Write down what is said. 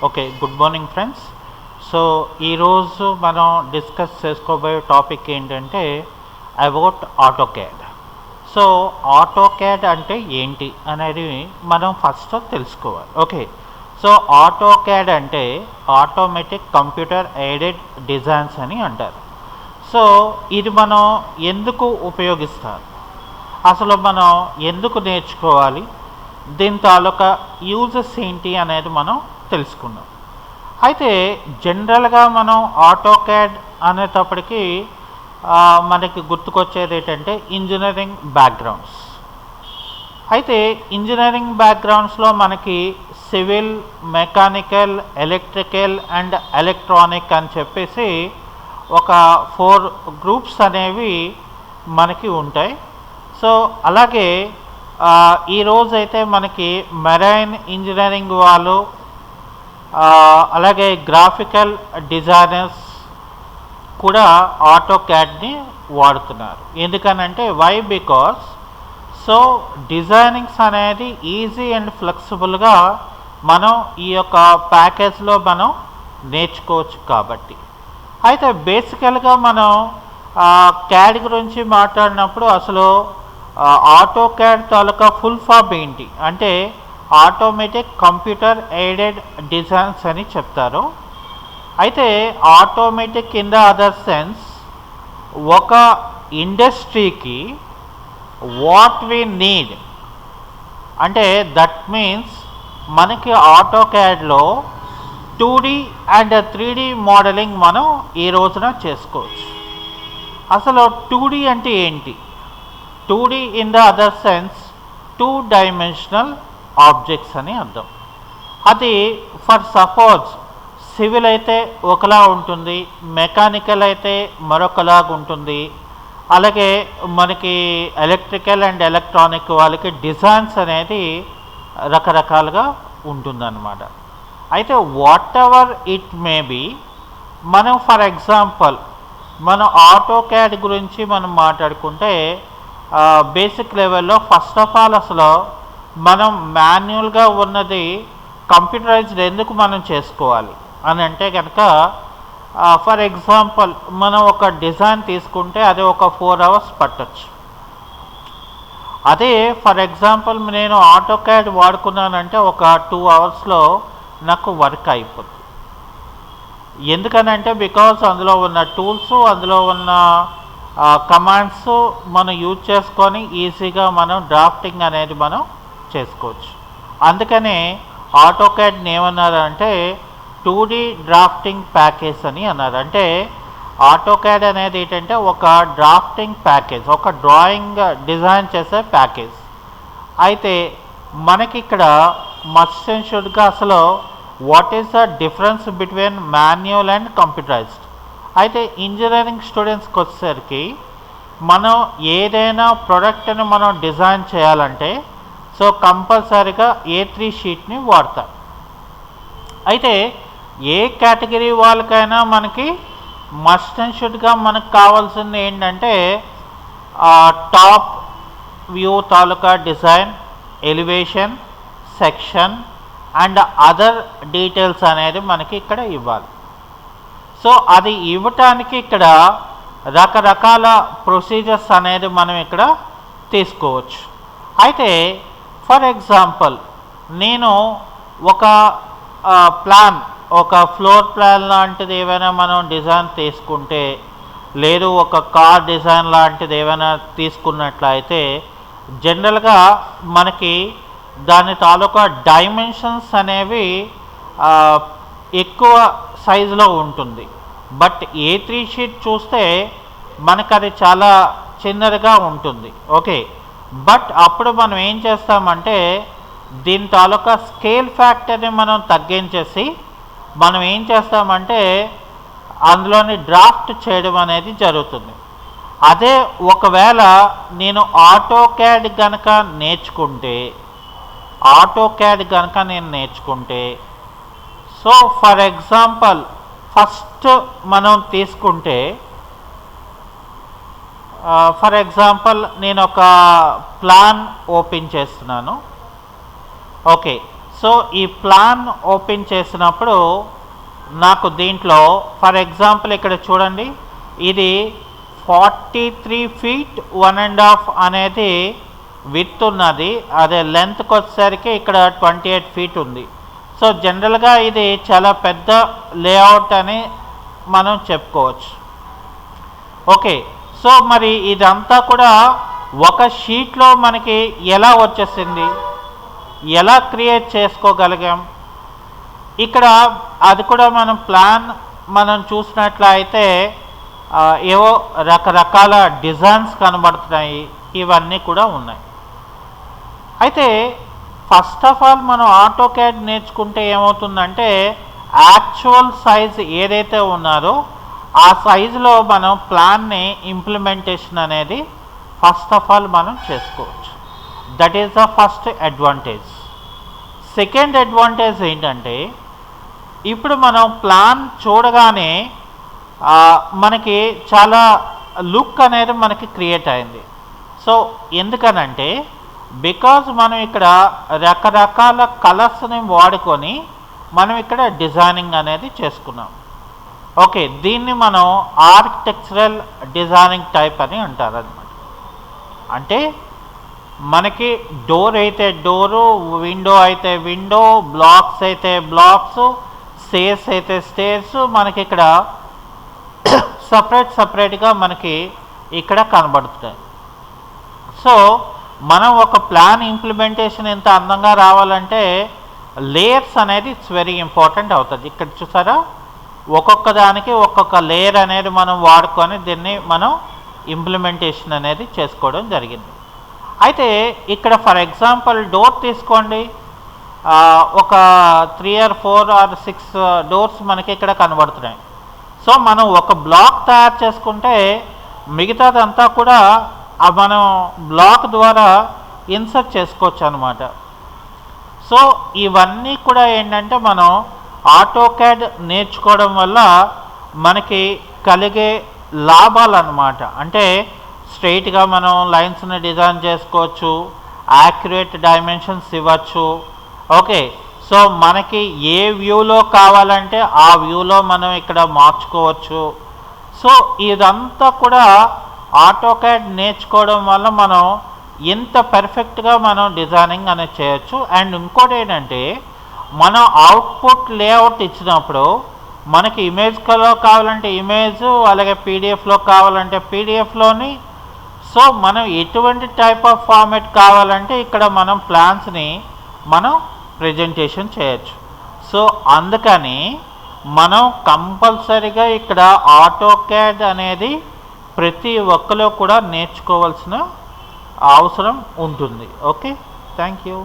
Okay, good morning friends. So ఈరోజు మనం discuss చేసుకోబోయే టాపిక్ ఏంటంటే అబౌట్ ఆటోక్యాడ్. సో ఆటోక్యాడ్ అంటే ఏంటి అనేది మనం ఫస్ట్ తెలుసుకోవాలి. ఓకే, సో ఆటోక్యాడ్ అంటే ఆటోమేటిక్ కంప్యూటర్ ఎయిడెడ్ డిజైన్స్ అని అంటారు. సో ఇది మనం ఎందుకు ఉపయోగిస్తాం, అసలు మనం ఎందుకు నేర్చుకోవాలి, దీని తాలూకా యూజెస్ ఏంటి అనేది మనం తెలుసుకున్నాం. అయితే జనరల్గా మనం ఆటోక్యాడ్ అనేటప్పటికీ మనకి గుర్తుకొచ్చేది ఏంటంటే ఇంజనీరింగ్ బ్యాక్గ్రౌండ్స్. అయితే ఇంజనీరింగ్ బ్యాక్గ్రౌండ్స్లో మనకి civil, mechanical, electrical and electronic అని చెప్పేసి ఒక 4 గ్రూప్స్ అనేవి మనకి ఉంటాయి. సో అలాగే ఈరోజైతే మనకి మెరైన్ ఇంజనీరింగ్ వాళ్ళు, అలాగే గ్రాఫికల్ డిజైనర్స్ కూడా ఆటోక్యాడ్ని వాడుతున్నారు. ఎందుకనంటే వై బికాస్ సో డిజైనింగ్స్ అనేది ఈజీ అండ్ ఫ్లెక్సిబుల్గా మనం ఈ యొక్క ప్యాకేజ్లో మనం నేర్చుకోవచ్చు కాబట్టి. అయితే బేసికల్గా మనం క్యాడ్ గురించి మాట్లాడినప్పుడు అసలు ఆటోక్యాడ్ తాలూకా ఫుల్ ఫామ్ ఏంటి అంటే ఆటోమేటిక్ కంప్యూటర్ ఎయిడెడ్ డిజైన్స్ అని చెప్తారు. అయితే automatic in the other sense ఒక ఇండస్ట్రీకి వాట్ వి నీడ్ అంటే దట్ మీన్స్ మనకి ఆటోక్యాడ్లో 2D అండ్ 3D మోడలింగ్ మనం ఈ రోజున చేసుకోవచ్చు. అసలు 2D అంటే ఏంటి? 2D in the other sense 2 dimensional objects అని అర్థం. అది ఫర్ సపోజ్ సివిల్ అయితే ఒకలా ఉంటుంది, మెకానికల్ అయితే మరొకలాగా ఉంటుంది, అలాగే మనకి ఎలక్ట్రికల్ అండ్ ఎలక్ట్రానిక్ వాళ్ళకి డిజైన్స్ అనేది రకరకాలుగా ఉంటుందన్నమాట. అయితే whatever it may be, మనం ఫర్ ఎగ్జాంపుల్ మన ఆటోక్యాడ్ గురించి మనం మాట్లాడుకుంటే బేసిక్ లెవెల్లో ఫస్ట్ ఆఫ్ ఆల్ అసలు మనం మాన్యువల్గా ఉన్నది కంప్యూటరైజ్డ్ ఎందుకు మనం చేసుకోవాలి అని అంటే కనుక ఫర్ ఎగ్జాంపుల్ మనం ఒక డిజైన్ తీసుకుంటే అది ఒక 4 అవర్స్ పట్టచ్చు. అదే ఫర్ ఎగ్జాంపుల్ నేను ఆటోక్యాడ్ వాడుకున్నానంటే ఒక 2 అవర్స్లో నాకు వర్క్ అయిపోతుంది. ఎందుకనంటే బికాస్ అందులో ఉన్న టూల్స్, అందులో ఉన్న కమాండ్స్ మనం యూజ్ చేసుకొని ఈజీగా మనం డ్రాఫ్టింగ్ అనేది మనం చేసుకోవచ్చు. అందుకనే ఆటోక్యాడ్ని ఏమన్నారంటే 2D డ్రాఫ్టింగ్ ప్యాకేజ్ అని అన్నారు. అంటే ఆటోక్యాడ్ అనేది ఏంటంటే ఒక డ్రాఫ్టింగ్ ప్యాకేజ్, ఒక డ్రాయింగ్ డిజైన్ చేసే ప్యాకేజ్. అయితే మనకి ఇక్కడ మస్ట్ అండ్ షుడ్గా అసలు what is the difference between manual and computerised. అయితే ఇంజనీరింగ్ స్టూడెంట్స్కి వచ్చేసరికి మనం ఏదైనా ప్రోడక్ట్ని మనం డిజైన్ చేయాలంటే సో కంపల్సరీగా A3 షీట్ని వాడతాం. అయితే ఏ కేటగిరీ వాళ్ళకైనా మనకి మస్ట్ అండ్ షుడ్గా మనకు కావాల్సింది ఏంటంటే top view taluka design, elevation, section and other details అనేది మనకి ఇక్కడ ఇవ్వాలి. సో అది ఇవ్వటానికి ఇక్కడ రకరకాల ప్రొసీజర్స్ అనేది మనం ఇక్కడ తీసుకోవచ్చు. అయితే ఫర్ ఎగ్జాంపుల్ నేను ఒక ప్లాన్, ఒక ఫ్లోర్ ప్లాన్ లాంటిది ఏమైనా మనం డిజైన్ తీసుకుంటే, లేదు ఒక కార్ డిజైన్ లాంటిది ఏమైనా తీసుకున్నట్లయితే జనరల్గా మనకి దాని తాలూకా డైమెన్షన్స్ అనేవి ఎక్కువ సైజులో ఉంటుంది. బట్ A3 షీట్ చూస్తే మనకు అది చాలా చిన్నదిగా ఉంటుంది. ఓకే, బట్ అప్పుడు మనం ఏం చేస్తామంటే దీని తాలూకా స్కేల్ ఫ్యాక్టర్ని మనం తగ్గించేసి మనం ఏం చేస్తామంటే అందులోని డ్రాఫ్ట్ చేయడం అనేది జరుగుతుంది. అదే ఒకవేళ నేను ఆటోక్యాడ్ కనుక నేర్చుకుంటే సో ఫర్ ఎగ్జాంపుల్ ఫస్ట్ మనం తీసుకుంటే ఫర్ ఎగ్జాంపుల్ నేను ఒక ప్లాన్ ఓపెన్ చేస్తున్నాను. ఓకే, సో ఈ ప్లాన్ ఓపెన్ చేసినప్పుడు నాకు దీంట్లో ఫర్ ఎగ్జాంపుల్ ఇక్కడ చూడండి, ఇది 43 feet 1.5 అనేది విడ్త్ ఉన్నది, అదే లెంత్కి వచ్చేసరికి ఇక్కడ 28 feet ఉంది. సో జనరల్గా ఇది చాలా పెద్ద లేఅవుట్ అని మనం చెప్పుకోవచ్చు. ఓకే, సో మరి ఇదంతా కూడా ఒక షీట్లో మనకి ఎలా వచ్చేసింది, ఎలా క్రియేట్ చేసుకోగలిగాం? ఇక్కడ అది కూడా మనం ప్లాన్ మనం చూసినట్లయితే ఏవో రకరకాల డిజైన్స్ కనబడుతున్నాయి, ఇవన్నీ కూడా ఉన్నాయి. అయితే ఫస్ట్ ఆఫ్ ఆల్ మనం ఆటోక్యాడ్ నేర్చుకుంటే ఏమవుతుందంటే యాక్చువల్ సైజ్ ఏదైతే ఉన్నారో ఆ సైజులో మనం ప్లాన్ని ఇంప్లిమెంటేషన్ అనేది ఫస్ట్ ఆఫ్ ఆల్ మనం చేసుకోవచ్చు. That is the first advantage. Second advantage ఏంటంటే ఇప్పుడు మనం ప్లాన్ చూడగానే మనకి చాలా లుక్ అనేది మనకి క్రియేట్ అయింది. సో ఎందుకనంటే బికాజ్ మనం ఇక్కడ రకరకాల కలర్స్ని వాడుకొని మనం ఇక్కడ డిజైనింగ్ అనేది చేసుకున్నాం. ఓకే, దీన్ని మనం ఆర్కిటెక్చరల్ డిజైనింగ్ టైప్ అని అంటారు అన్నమాట. అంటే మనకి డోర్ అయితే డోరు, విండో అయితే విండో, బ్లాక్స్ అయితే బ్లాక్స్, స్టేర్స్ అయితే స్టేర్స్ మనకి ఇక్కడ సపరేట్గా మనకి ఇక్కడ కనబడుతుంది. సో మనం ఒక ప్లాన్ ఇంప్లిమెంటేషన్ ఎంత అందంగా రావాలంటే లేయర్స్ అనేది ఇట్స్ వెరీ ఇంపార్టెంట్ అవుతుంది. ఇక్కడ చూసారా, ఒక్కొక్క దానికి ఒక్కొక్క లేయర్ అనేది మనం వాడుకొని దీన్ని మనం ఇంప్లిమెంటేషన్ అనేది చేసుకోవడం జరిగింది. అయితే ఇక్కడ ఫర్ ఎగ్జాంపుల్ డోర్ తీసుకోండి, ఒక 3 or 4 or 6 డోర్స్ మనకి ఇక్కడ కనబడుతున్నాయి. సో మనం ఒక బ్లాక్ తయారు చేసుకుంటే మిగతాదంతా కూడా మనం బ్లాక్ ద్వారా ఇన్సర్ట్ చేసుకోవచ్చు అన్నమాట. సో ఇవన్నీ కూడా ఏంటంటే మనం ఆటోక్యాడ్ నేర్చుకోవడం వల్ల మనకి కలిగే లాభాలు అన్నమాట. అంటే స్ట్రైట్గా మనం లైన్స్ని డిజైన్ చేసుకోవచ్చు, యాక్యురేట్ డైమెన్షన్స్ ఇవ్వచ్చు. ఓకే, సో మనకి ఏ వ్యూలో కావాలంటే ఆ వ్యూలో మనం ఇక్కడ మార్చుకోవచ్చు. సో ఇదంతా కూడా ఆటోక్యాడ్ నేర్చుకోవడం వల్ల మనం ఎంత పర్ఫెక్ట్గా మనం డిజైనింగ్ అనేది చేయొచ్చు. అండ్ ఇంకోటి ఏంటంటే మనం అవుట్పుట్ లేఅవుట్ ఇచ్చినప్పుడు మనకి ఇమేజ్లో కావాలంటే ఇమేజ్, అలాగే పీడిఎఫ్లో కావాలంటే పీడిఎఫ్లోని. సో మనం ఎటువంటి టైప్ ఆఫ్ ఫార్మాట్ కావాలంటే ఇక్కడ మనం ప్లాన్స్ని మనం ప్రజెంటేషన్ చేయొచ్చు. సో అందుకని మనం కంపల్సరీగా ఇక్కడ ఆటోక్యాడ్ అనేది ప్రతి ఒక్కరు కూడా నేర్చుకోవాల్సిన అవసరం ఉంటుంది. Okay, thank you.